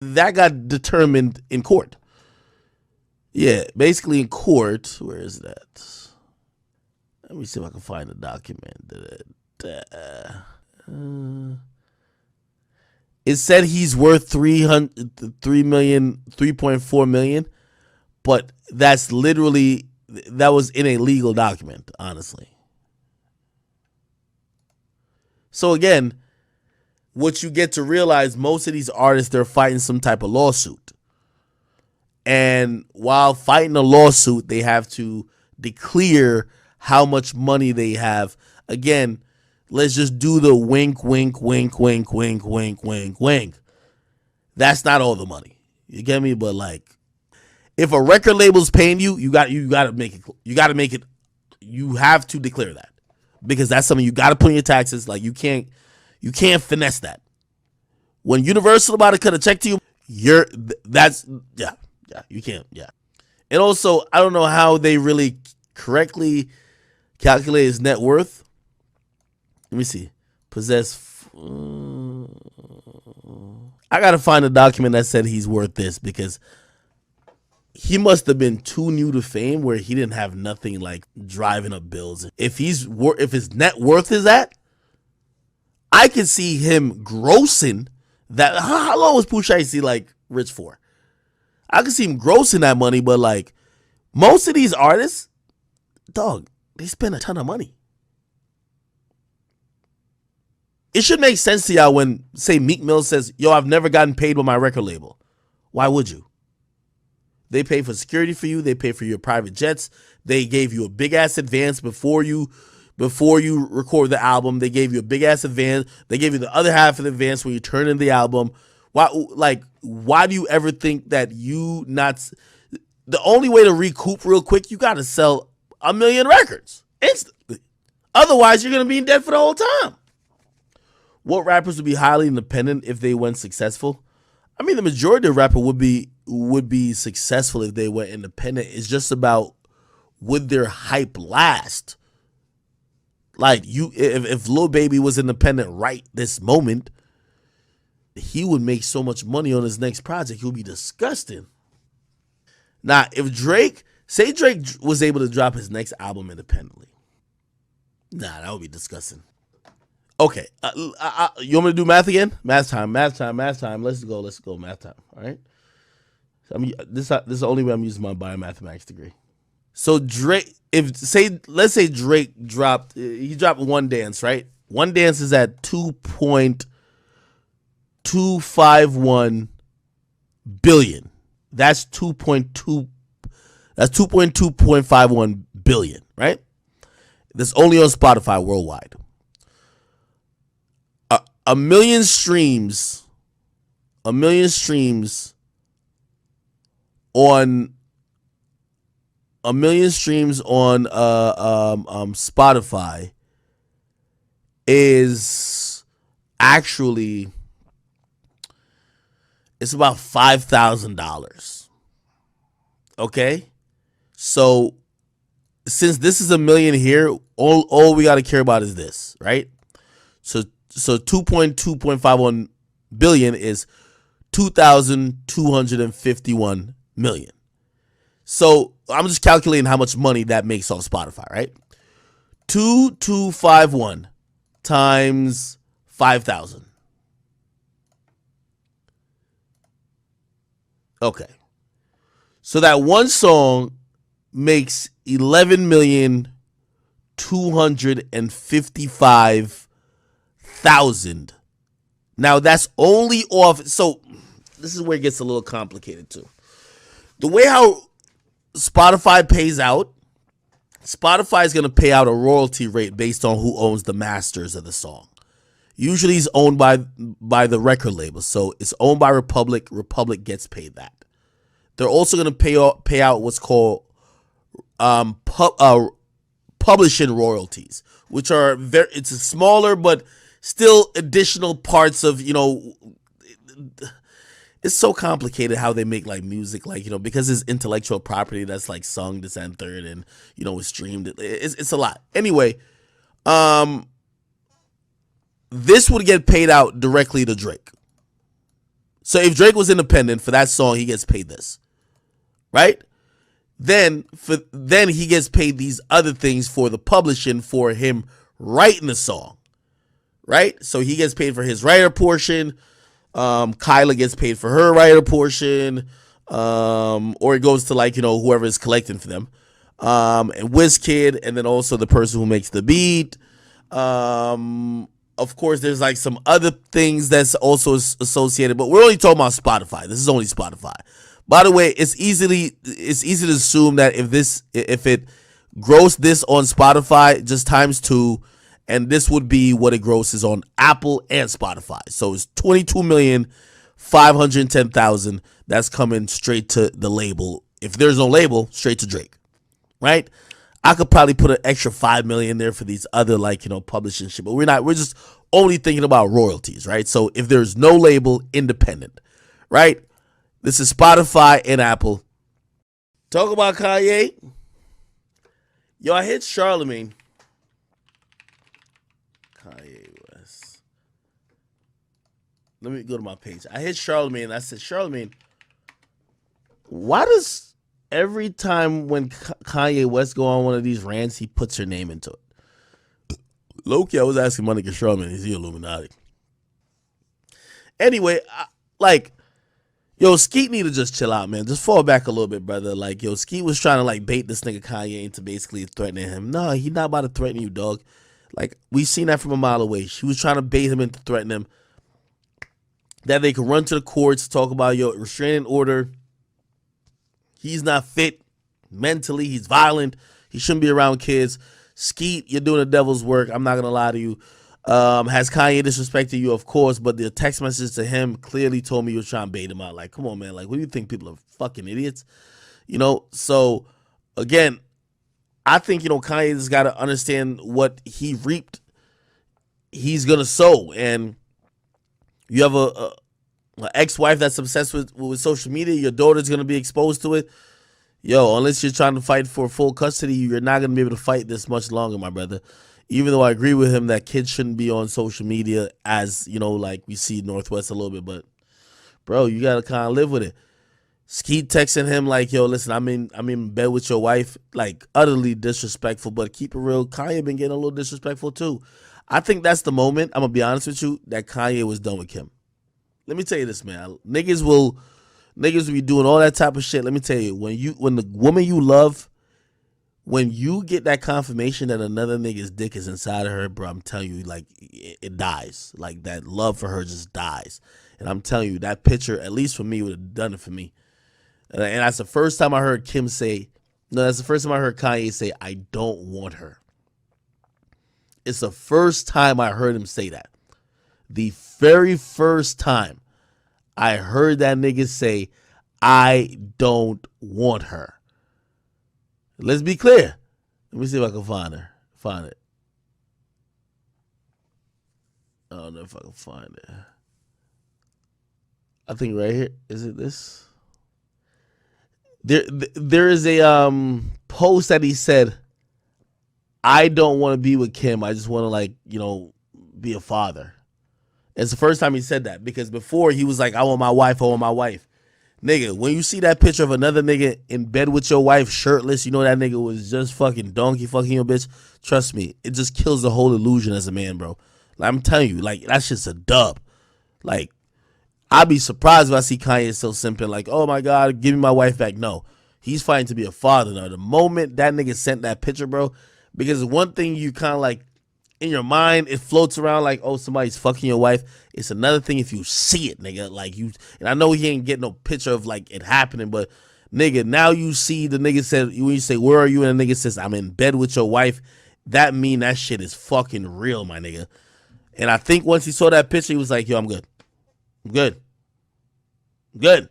That got determined in court. Yeah, basically in court. Where is that? Let me see if I can find the document. It said he's worth 3.4 million, but that's literally, that was in a legal document, honestly. So again, what you get to realize, most of these artists, they're fighting some type of lawsuit. And while fighting a lawsuit, they have to declare how much money they have. Again, let's just do the wink, wink, wink, wink, wink, wink, wink, wink. That's not all the money. You get me? But like, if a record label's paying you, you got to make it. You got to make it. You have to declare that, because that's something you got to put in your taxes. Like, you can't finesse that. When Universal about to cut a check to you, you can't. Yeah. And also, I don't know how they really correctly calculate his net worth. Let me see. I gotta find a document that said he's worth this, because he must have been too new to fame where he didn't have nothing like driving up bills. If his net worth is that, I can see him grossing that. How long was Pooh Shiesty like rich for? I can see him grossing that money, but like, most of these artists, dog, they spend a ton of money. It should make sense to y'all when, say, Meek Mill says, yo, I've never gotten paid by my record label. Why would you? They pay for security for you. They pay for your private jets. They gave you a big ass advance before you record the album. They gave you a big ass advance. They gave you the other half of the advance when you turn in the album. Why do you ever think that the only way to recoup real quick, you got to sell 1 million records instantly. Otherwise, you're going to be in debt for the whole time. What rappers would be highly independent if they went successful? I mean, the majority of rappers would be successful if they went independent. It's just about, would their hype last? Like, if Lil Baby was independent right this moment, he would make so much money on his next project, he would be disgusting. Now, if Drake was able to drop his next album independently, nah, that would be disgusting. Okay, you want me to do math again? Math time. Let's go, math time. All right. So this is the only way I'm using my biomathematics degree. So Drake, let's say Drake dropped One Dance, right? One Dance is at 2.251 billion. That's 2.2.51 billion, right? That's only on Spotify worldwide. A million streams on Spotify is actually, it's about $5,000. Okay, so since this is a million here, all we got to care about is this, right? So 2.2.51 billion is 2,251 million. So I'm just calculating how much money that makes off Spotify, right? 2,251 times 5,000. Okay. So that one song makes 11,255,000. Now that's only off. So this is where it gets a little complicated too. The way how Spotify pays out, Spotify is going to pay out a royalty rate based on who owns the masters of the song. Usually it's owned by the record label. So it's owned by Republic. Republic gets paid that. They're also going to pay out what's called publishing royalties, which are it's a smaller but still additional parts of, it's so complicated how they make like music, like, because it's intellectual property that's like sung, this and third, and it's streamed. It's a lot. Anyway, this would get paid out directly to Drake. So if Drake was independent for that song, he gets paid this, right? Then he gets paid these other things for the publishing for him writing the song, right? So he gets paid for his writer portion. Kyla gets paid for her writer portion, or it goes to like, you know, whoever is collecting for them, and WizKid, and then also the person who makes the beat. Of course, there's like some other things that's also associated, but we're only talking about Spotify. This is only Spotify. By the way, it's easy to assume that if it grossed this on Spotify, just times 2, and this would be what it grosses on Apple and Spotify. So it's 22,510,000 that's coming straight to the label. If there's no label, straight to Drake, right? I could probably put an extra 5 million there for these other, like, you know, publishing shit, but we're just only thinking about royalties, right? So if there's no label, independent, right? This is Spotify and Apple. Talk about Kanye. Yo, I hit Charlemagne. Kanye West. Let me go to my page. I hit Charlemagne and I said, Charlemagne, why does every time when Kanye West go on one of these rants, he puts her name into it? Low-key, I was asking my nigga Charlemagne, is he Illuminati? Anyway, yo, Skeet need to just chill out, man. Just fall back a little bit, brother. Like, yo, Skeet was trying to, like, bait this nigga Kanye into basically threatening him. No, he not about to threaten you, dog. Like, we seen that from a mile away. She was trying to bait him into threatening him. That they could run to the courts, talk about, yo, restraining order. He's not fit mentally. He's violent. He shouldn't be around kids. Skeet, you're doing the devil's work. I'm not going to lie to you. Has Kanye disrespected you? Of course, but the text message to him clearly told me you were trying to bait him out. Like, come on, man. Like, what do you think? People are fucking idiots? You know? So, again, I think, you know, Kanye has got to understand what he reaped, he's going to sow. And you have an ex-wife that's obsessed with social media. Your daughter's going to be exposed to it. Yo, unless you're trying to fight for full custody, you're not going to be able to fight this much longer, my brother. Even though I agree with him that kids shouldn't be on social media, as, you know, like we see Northwest a little bit, but bro, you gotta kind of live with it. Skeet texting him like, yo, listen, I'm in bed with your wife, like utterly disrespectful, but keep it real, Kanye been getting a little disrespectful too. I think that's the moment, I'm gonna be honest with you, that Kanye was done with Kim. Let me tell you this, man. Niggas will be doing all that type of shit. Let me tell you, when the woman you love, when you get that confirmation that another nigga's dick is inside of her, bro, I'm telling you, like, it dies. Like, that love for her just dies. And I'm telling you, that picture, at least for me, would have done it for me. And that's the first time I heard that's the first time I heard Kanye say, I don't want her. It's the first time I heard him say that. The very first time I heard that nigga say, I don't want her. Let's be clear. Let me see if I can find it. I don't know if I can find it. I think right here. Is it this? There is a post that he said, I don't want to be with Kim. I just want to, like, you know, be a father. It's the first time he said that, because before he was like, I want my wife. Nigga, when you see that picture of another nigga in bed with your wife shirtless, you know that nigga was just fucking donkey fucking your bitch. Trust me, it just kills the whole illusion as a man, bro. Like, I'm telling you, like, that's just a dub. Like, I'd be surprised if I see Kanye still simping like, oh my God, give me my wife back. No, he's fighting to be a father now. The moment that nigga sent that picture, bro, because one thing you kind of like, in your mind, it floats around like, oh, somebody's fucking your wife. It's another thing if you see it, nigga. Like, you, and I know he ain't getting no picture of like it happening, but nigga, now you see the nigga said, when you say, where are you? And the nigga says, I'm in bed with your wife. That mean that shit is fucking real, my nigga. And I think once he saw that picture, he was like, yo, I'm good. I'm good. I'm good.